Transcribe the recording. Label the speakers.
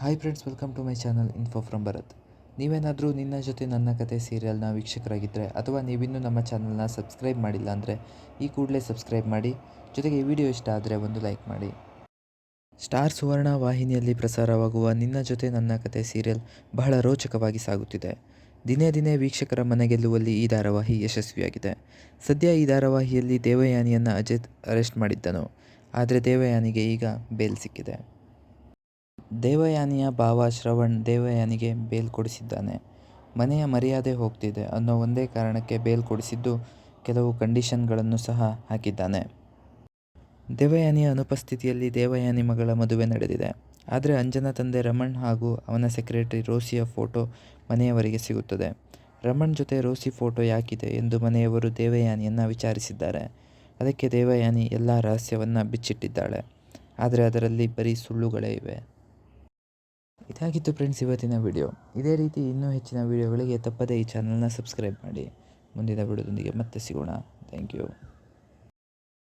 Speaker 1: Hi friends, welcome to my channel info from Bharat. ನೀವೇನಾದರೂ ನಿನ್ನ ಜೊತೆ ನನ್ನ ಕತೆ ಸೀರಿಯಲ್ನ ವೀಕ್ಷಕರಾಗಿದ್ದರೆ ಅಥವಾ ನೀವಿನ್ನೂ ನಮ್ಮ ಚಾನಲ್ನ ಸಬ್ಸ್ಕ್ರೈಬ್ ಮಾಡಿಲ್ಲ ಅಂದರೆ ಈ ಕೂಡಲೇ ಸಬ್ಸ್ಕ್ರೈಬ್ ಮಾಡಿ. ಜೊತೆಗೆ ಈ ವಿಡಿಯೋ ಇಷ್ಟ ಆದರೆ ಒಂದು ಲೈಕ್ ಮಾಡಿ. ಸ್ಟಾರ್ ಸುವರ್ಣ ವಾಹಿನಿಯಲ್ಲಿ ಪ್ರಸಾರವಾಗುವ ನಿನ್ನ ಜೊತೆ ನನ್ನ ಕತೆ ಸೀರಿಯಲ್ ಬಹಳ ರೋಚಕವಾಗಿ ಸಾಗುತ್ತಿದೆ. ದಿನೇ ದಿನೇ ವೀಕ್ಷಕರ ಮನಗೆಲ್ಲುವಲ್ಲಿ ಈ ಧಾರಾವಾಹಿ ಯಶಸ್ವಿಯಾಗಿದೆ. ಸದ್ಯ ಈ ಧಾರಾವಾಹಿಯಲ್ಲಿ ದೇವಯಾನಿಯನ್ನು ಅಜಿತ್ ಅರೆಸ್ಟ್ ಮಾಡಿದ್ದನು. ಆದರೆ ದೇವಯಾನಿಗೆ ಈಗ ಬೇಲ್ ಸಿಕ್ಕಿದೆ. ದೇವಯಾನಿಯ ಭಾವ ಶ್ರವಣ್ ದೇವಯಾನಿಗೆ ಬೇಲ್ ಕೊಡಿಸಿದ್ದಾನೆ. ಮನೆಯ ಮರ್ಯಾದೆ ಹೋಗ್ತಿದೆ ಅನ್ನೋ ಒಂದೇ ಕಾರಣಕ್ಕೆ ಬೇಲ್ ಕೊಡಿಸಿದ್ದು, ಕೆಲವು ಕಂಡೀಷನ್ಗಳನ್ನು ಸಹ ಹಾಕಿದ್ದಾನೆ. ದೇವಯಾನಿಯ ಅನುಪಸ್ಥಿತಿಯಲ್ಲಿ ದೇವಯಾನಿ ಮಗಳ ಮದುವೆ ನಡೆದಿದೆ. ಆದರೆ ಅಂಜನಾ ತಂದೆ ರಮಣ್ ಹಾಗೂ ಅವನ ಸೆಕ್ರೆಟರಿ ರೋಸಿಯ ಫೋಟೋ ಮನೆಯವರಿಗೆ ಸಿಗುತ್ತದೆ. ರಮಣ್ ಜೊತೆ ರೋಸಿ ಫೋಟೋ ಯಾಕಿದೆ ಎಂದು ಮನೆಯವರು ದೇವಯಾನಿಯನ್ನು ವಿಚಾರಿಸಿದ್ದಾರೆ. ಅದಕ್ಕೆ ದೇವಯಾನಿ ಎಲ್ಲ ರಹಸ್ಯವನ್ನು ಬಿಚ್ಚಿಟ್ಟಿದ್ದಾಳೆ. ಆದರೆ ಅದರಲ್ಲಿ ಬರೀ ಸುಳ್ಳುಗಳೇ ಇವೆ. ಇದಾಗಿತ್ತು ಫ್ರೆಂಡ್ಸ್ ಇವತ್ತಿನ ವಿಡಿಯೋ. ಇದೇ ರೀತಿ ಇನ್ನೂ ಹೆಚ್ಚಿನ ವಿಡಿಯೋಗಳಿಗೆ ತಪ್ಪದೇ ಈ ಚಾನಲ್ನ ಸಬ್ಸ್ಕ್ರೈಬ್ ಮಾಡಿ. ಮುಂದಿನ ವಿಡಿಯೋದೊಂದಿಗೆ ಮತ್ತೆ ಸಿಗೋಣ. Thank you.